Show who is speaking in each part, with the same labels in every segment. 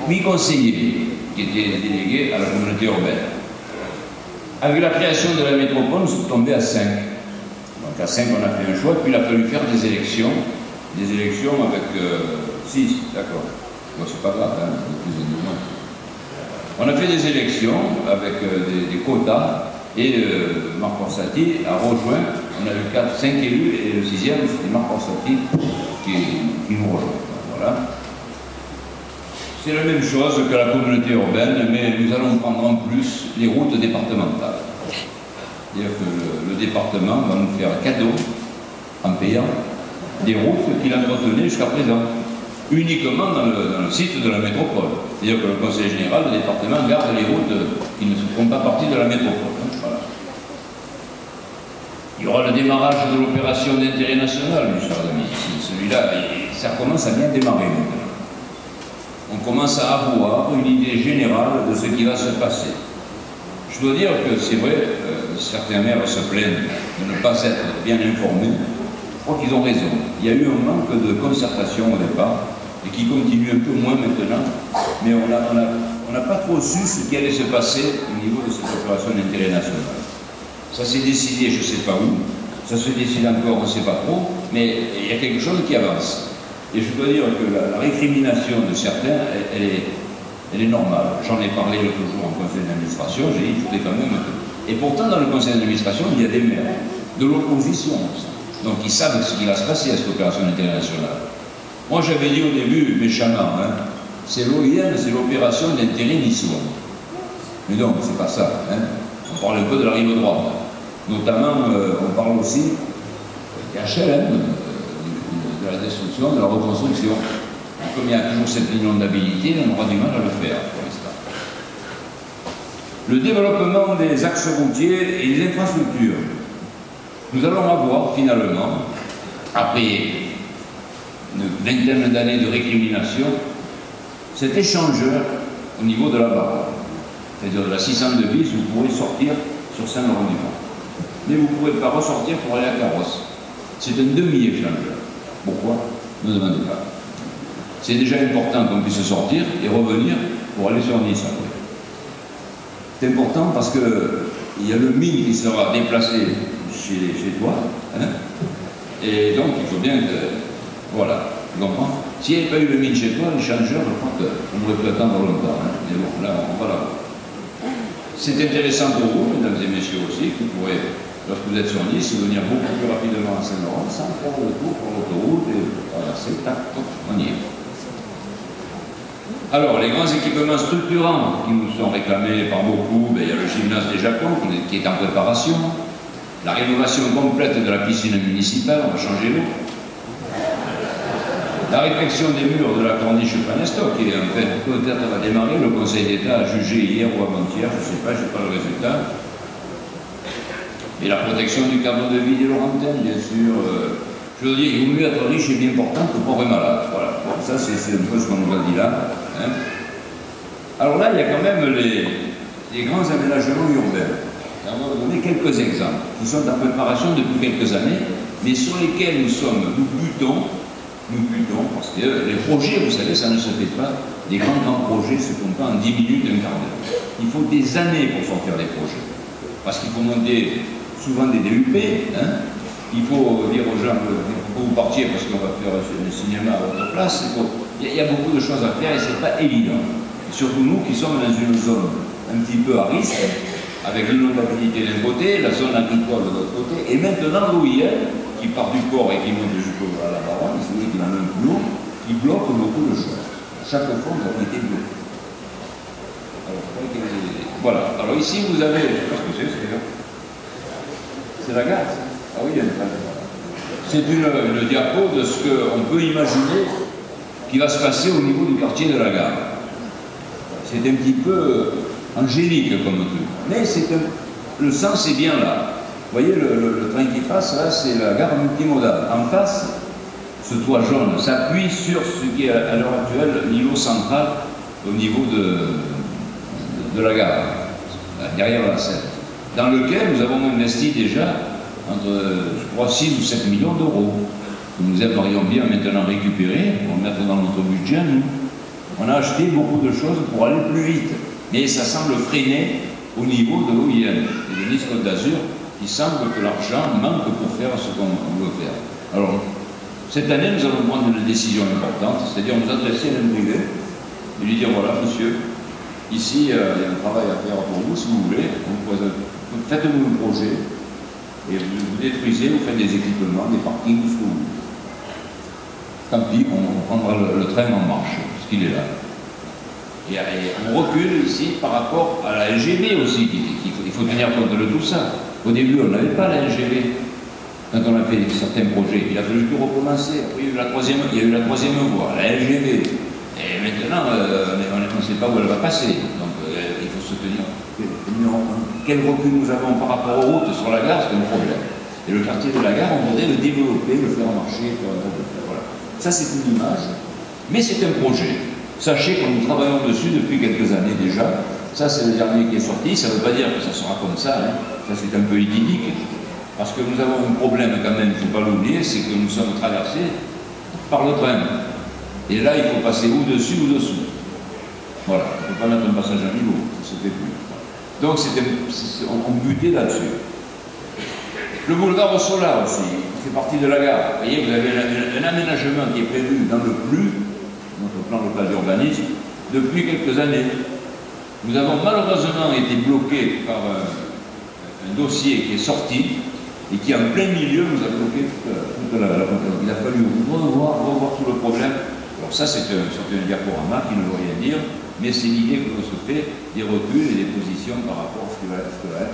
Speaker 1: 8 conseillers qui étaient délégués à la communauté urbaine. Avec la création de la métropole, nous sommes tombés à 5. Donc à 5, on a fait un choix, puis il a fallu faire des élections avec 6, d'accord. Bon, c'est pas grave, hein, plus ou moins. On a fait des élections avec des quotas, et Marc Orsatti a rejoint, on a eu 5 élus, et le 6e, c'était Marc Orsatti qui nous rejoint. Voilà. C'est la même chose que la communauté urbaine, mais nous allons prendre en plus les routes départementales. C'est-à-dire que le département va nous faire cadeau, en payant, des routes qu'il entretenait jusqu'à présent, uniquement dans le site de la métropole. C'est-à-dire que le conseil général, le département, garde les routes qui ne font pas partie de la métropole. Voilà. Il y aura le démarrage de l'opération d'intérêt national, mes chers amis. Celui-là, ça commence à bien démarrer maintenant. On commence à avoir une idée générale de ce qui va se passer. Je dois dire que c'est vrai, certains maires se plaignent de ne pas être bien informés. Je crois qu'ils ont raison. Il y a eu un manque de concertation au départ, et qui continue un peu moins maintenant, mais on n'a pas trop su ce qui allait se passer au niveau de cette opération d'intérêt national. Ça s'est décidé, je ne sais pas où, ça se décide encore, on ne sait pas trop, mais il y a quelque chose qui avance. Et je dois dire que la récrimination de certains, elle est normale. J'en ai parlé l'autre jour en conseil d'administration, j'ai dit qu'il faudrait quand même... Et pourtant, dans le conseil d'administration, il y a des maires de l'opposition. Donc, ils savent ce qui va se passer à cette opération internationale. Moi, j'avais dit au début, méchamment, hein, c'est l'OIM, c'est l'opération d'intérêt niçois. Mais non, c'est pas ça. Hein. On parle un peu de la rive droite. Notamment, on parle aussi des HLM, de la destruction, de la reconstruction. Et comme il y a toujours cette inondabilité, on aura du mal à le faire pour l'instant. Le développement des axes routiers et des infrastructures. Nous allons avoir finalement, après une vingtaine d'années de récrimination, cet échangeur au niveau de la barre. C'est-à-dire de la 602 bis, vous pourrez sortir sur Saint-Laurent-du-Mont. Mais vous ne pourrez pas ressortir pour aller à Carrosse. C'est un demi-échangeur. Pourquoi? Ne demandez pas. C'est déjà important qu'on puisse sortir et revenir pour aller sur Nice. C'est important parce qu'il y a le mine qui sera déplacé chez toi. Hein, et donc il faut bien que... Voilà, tu comprends? S'il n'y avait pas eu le mine chez toi, l'échangeur, je crois qu'on aurait pu attendre longtemps. Hein. Mais bon, là, on va l'avoir. C'est intéressant pour vous, mesdames et messieurs aussi, que vous pourrez, lorsque vous êtes sur Nice, venir beaucoup plus rapidement à Saint-Laurent sans faire le tour pour l'autoroute et traverser, tac, on y est. Alors, les grands équipements structurants qui nous sont réclamés par beaucoup, il y a le gymnase des Jacons qui est en préparation, la rénovation complète de la piscine municipale, on va changer l'eau, la réfection des murs de la corniche Panesto, qui en fait peut-être va démarrer, le Conseil d'État a jugé hier ou avant-hier, je ne sais pas, je n'ai pas le résultat. Et la protection du cadre de vie des Laurentaines, bien sûr. Je veux dire, il vaut mieux être riche et bien portant que pauvre et malade. Voilà, bon, ça c'est un peu ce qu'on nous a dit là. Hein. Alors là, il y a quand même les grands aménagements urbains. On va vous donner quelques exemples qui sont en préparation depuis quelques années, mais sur lesquels nous butons, parce que les projets, vous savez, ça ne se fait pas. Des grands projets se font pas en 10 minutes, un quart d'heure. Il faut des années pour sortir des projets. Parce qu'il faut monter souvent des DUP. Hein. Il faut dire aux gens que vous partiez parce qu'on va faire le cinéma à votre place. Il y a beaucoup de choses à faire et ce n'est pas évident. Et surtout nous qui sommes dans une zone un petit peu à risque, avec l'inondabilité d'un côté, la zone agricole de l'autre côté, et maintenant l'OIM, qui part du port et qui monte jusqu'à la Baronne, c'est lui qui en a un plus lourd, qui bloque beaucoup de choses. Chaque fois, nous avons été bloqués. Voilà. Alors ici, vous avez... Je sais pas ce que c'est la gare. Ah oui, il y a une gare. C'est le diapo de ce qu'on peut imaginer qui va se passer au niveau du quartier de la gare. C'est un petit peu angélique comme truc. Mais le sens est bien là. Vous voyez, le train qui passe, là, c'est la gare multimodale. En face, ce toit jaune s'appuie sur ce qui est à l'heure actuelle l'îlot central au niveau de la gare, derrière la Seine, dans lequel nous avons investi déjà entre, je crois, 6 ou 7 millions d'euros. Nous aimerions bien maintenant récupérer pour mettre dans notre budget, nous. On a acheté beaucoup de choses pour aller plus vite, mais ça semble freiner au niveau de l'OIM et de Nice Côte d'Azur, qui semble que l'argent manque pour faire ce qu'on veut faire. Alors, cette année, nous allons prendre une décision importante, c'est-à-dire nous adresser à un privé et lui dire, voilà, monsieur, ici, il y a un travail à faire pour vous, si vous voulez, faites-nous un projet, et vous détruisez, vous faites des équipements, des parkings, tout ce que vous voulez. Tant pis, on prendra le train en marche, parce qu'il est là. Et on recule ici par rapport à la LGV aussi, il faut tenir compte de tout ça. Au début, on n'avait pas la LGV. Quand on a fait certains projets, il a fallu tout recommencer. Après, il y a eu la troisième voie, la LGV. Et maintenant, on ne sait pas où elle va passer. Donc, il faut se tenir. Quel recul nous avons par rapport aux routes sur la gare, c'est un problème. Et le quartier de la gare, on voudrait le développer, le faire marcher, voilà. Ça, c'est une image, mais c'est un projet. Sachez que nous travaillons dessus depuis quelques années déjà. Ça, c'est le dernier qui est sorti. Ça ne veut pas dire que ça sera comme ça. Hein. Ça, c'est un peu idyllique. Parce que nous avons un problème quand même, il ne faut pas l'oublier, c'est que nous sommes traversés par le train. Et là, il faut passer ou dessus ou dessous. Voilà. On ne peut pas mettre un passage à niveau. Ça ne se fait plus. Donc, on butait là-dessus. Le boulevard au Solar aussi, qui fait partie de la gare. Vous voyez, vous avez un aménagement qui est prévu dans le PLU, notre plan local d'urbanisme, depuis quelques années. Nous avons malheureusement été bloqués par un dossier qui est sorti et qui, en plein milieu, nous a bloqué toute la compagnie. Il a fallu revoir tout le problème. Alors ça, c'est un diaporama qui ne veut rien dire, mais c'est l'idée que l'on se fait des reculs et des positions par rapport à ce qui va être là.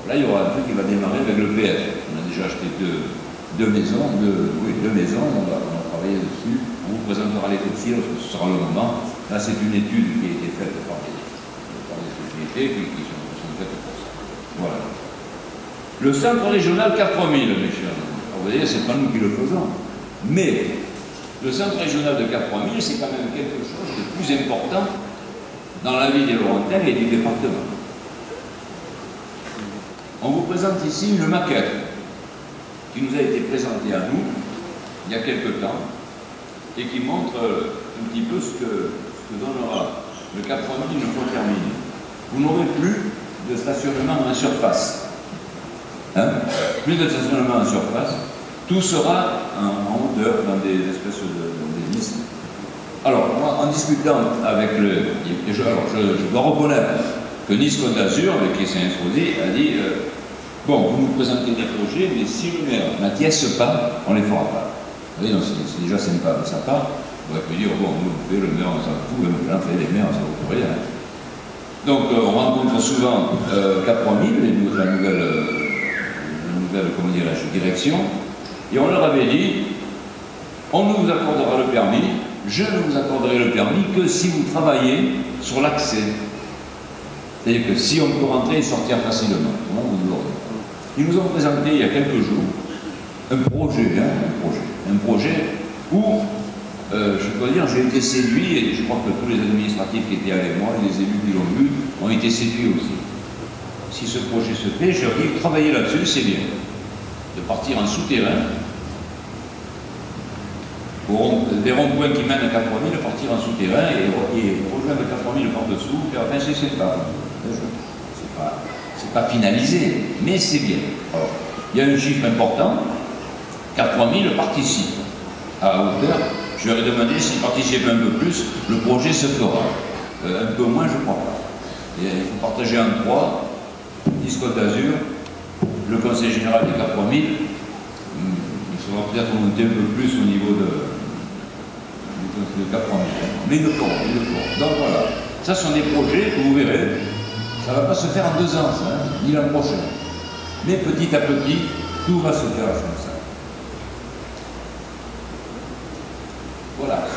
Speaker 1: Là, il y aura un truc qui va démarrer avec le PF. On a déjà acheté deux maisons, on va travailler dessus. On vous présentera les dossiers lorsque ce sera le moment. Là, c'est une étude qui a été faite par des sociétés qui sont faites pour ça. Voilà. Le centre régional 4000, mes chers amis. Vous voyez, c'est pas nous qui le faisons. Mais le centre régional de 4000, c'est quand même quelque chose de plus important dans la vie des Laurentins et du département. On vous présente ici une maquette qui nous a été présentée à nous il y a quelque temps et qui montre un petit peu ce que donnera le 4000 une fois terminé. Vous n'aurez plus de stationnement en surface. Hein? Plus de stationnement en surface. Tout sera en hauteur dans des espèces de listes. Alors, moi, en discutant avec je dois reconnaître que Nice Côte d'Azur, avec qui s'est introduit, a dit bon, vous nous présentez des projets, mais si le maire n'acquiesce pas, on ne les fera pas. Vous voyez, c'est déjà sympa de sa part. On aurait pu dire bon, nous, le maire, on s'en fout, les maires, ça ne vaut rien. Donc, on rencontre souvent Cap3000, la nouvelle comment dirais-je, direction, et on leur avait dit on nous accordera le permis, je ne vous accorderai le permis que si vous travaillez sur l'accès. C'est-à-dire que si on peut rentrer et sortir facilement. Ils nous ont présenté il y a quelques jours un projet où, je dois dire, j'ai été séduit, et je crois que tous les administratifs qui étaient avec moi, les élus qui l'ont vu, ont été séduits aussi. Si ce projet se fait, je leur dis, travailler là-dessus, c'est bien. De partir en souterrain, des ronds-points qui mènent à 4000, de partir en souterrain et rejoindre 4000 par-dessous, faire avancer ses pas. C'est pas finalisé, mais c'est bien. Alors, il y a un chiffre important, 4000 participent à hauteur. Je leur ai demandé s'ils participent un peu plus, le projet se fera. Un peu moins, je ne crois pas. Et il faut partager en trois, Nice Côte d'Azur, le conseil général des 4000, il faudra peut-être monter un peu plus au niveau de 4000. Mais il le feront. Donc voilà, ça sont des projets que vous verrez. Ça ne va pas se faire en 2 ans, ça, hein, ni l'an prochain. Mais petit à petit, tout va se faire comme ça. Voilà,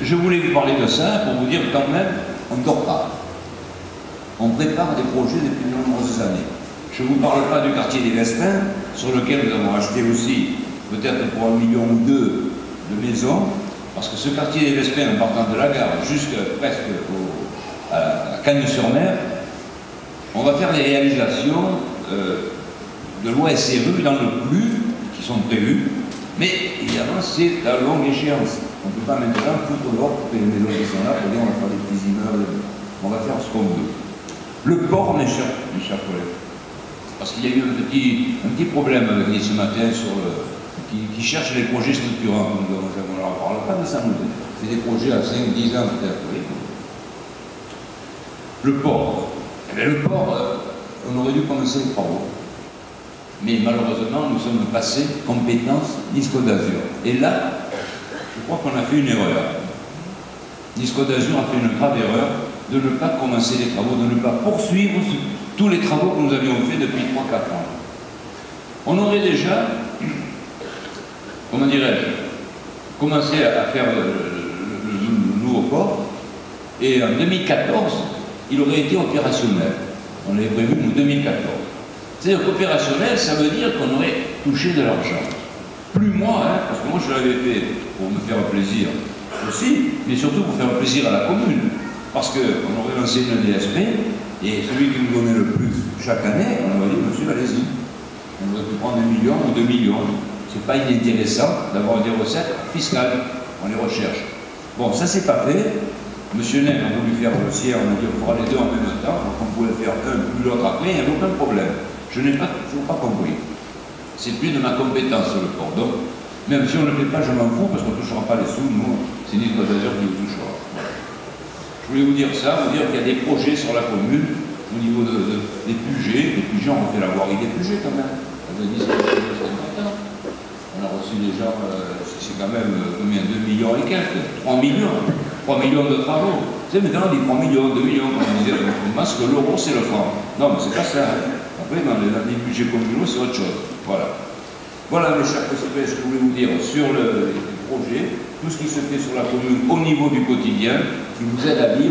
Speaker 1: je voulais vous parler de ça pour vous dire quand même, on ne dort pas. On prépare des projets depuis de nombreuses années. Je ne vous parle pas du quartier des Vespins, sur lequel nous avons acheté aussi, peut-être pour 1,2 million de maisons, parce que ce quartier des Vespins, en partant de la gare jusqu'à presque à Cagnes-sur-Mer, on va faire des réalisations de loi SRU dans le PLU qui sont prévues, mais évidemment c'est à longue échéance. On ne peut pas maintenant foutre dehors pour que les maisons qui sont là, pour dire on va faire des petits immeubles, on va faire ce qu'on veut. Le port, mes chers collègues, parce qu'il y a eu un petit problème avec lui ce matin sur qui cherche les projets structurants. On ne leur parle pas de ça, c'est des projets à 5-10 ans peut-être. Oui. Le port. Eh bien, le port, on aurait dû commencer les travaux. Mais malheureusement, nous sommes passés compétence Disco d'Azur. Et là, je crois qu'on a fait une erreur. Disco d'Azur a fait une grave erreur de ne pas commencer les travaux, de ne pas poursuivre tous les travaux que nous avions faits depuis 3-4 ans. On aurait déjà, comment dirais-je, commencé à faire le nouveau port, et en 2014, il aurait été opérationnel. On l'avait prévu en 2014. C'est-à-dire qu'opérationnel, ça veut dire qu'on aurait touché de l'argent. Plus moi, hein, parce que moi je l'avais fait pour me faire plaisir aussi, mais surtout pour faire plaisir à la commune. Parce qu'on aurait lancé une DSP, et celui qui nous donnait le plus chaque année, on aurait dit, monsieur, allez-y. On aurait pu prendre 1 million ou 2 millions. C'est pas inintéressant d'avoir des recettes fiscales. On les recherche. Bon, ça c'est pas fait. Monsieur Ney a voulu faire le sien, on a dit on fera les deux en même temps, donc on pouvait faire un puis l'autre après, il n'y avait aucun problème. Je n'ai toujours pas compris. C'est plus de ma compétence le port. Donc, même si on ne le fait pas, je m'en fous parce qu'on ne touchera pas les sous, nous, c'est Disco d'Azur qui vous touchera. Voilà. Je voulais vous dire ça, vous dire qu'il y a des projets sur la commune au niveau des budgets. Les budgets, on fait la voirie des budgets quand même. On a reçu déjà, c'est quand même combien, 2 millions et quelques, 3 millions. 3 millions de travaux. Tu sais, maintenant on dit 3 millions, 2 millions, comme on disait, parce que l'euro c'est le franc. Non, mais c'est pas ça. Hein. Après, dans les budgets communaux, c'est autre chose. Voilà. Voilà, mes chers concitoyens, ce que je voulais vous dire sur les projets, tout ce qui se fait sur la commune au niveau du quotidien, qui vous aide à vivre.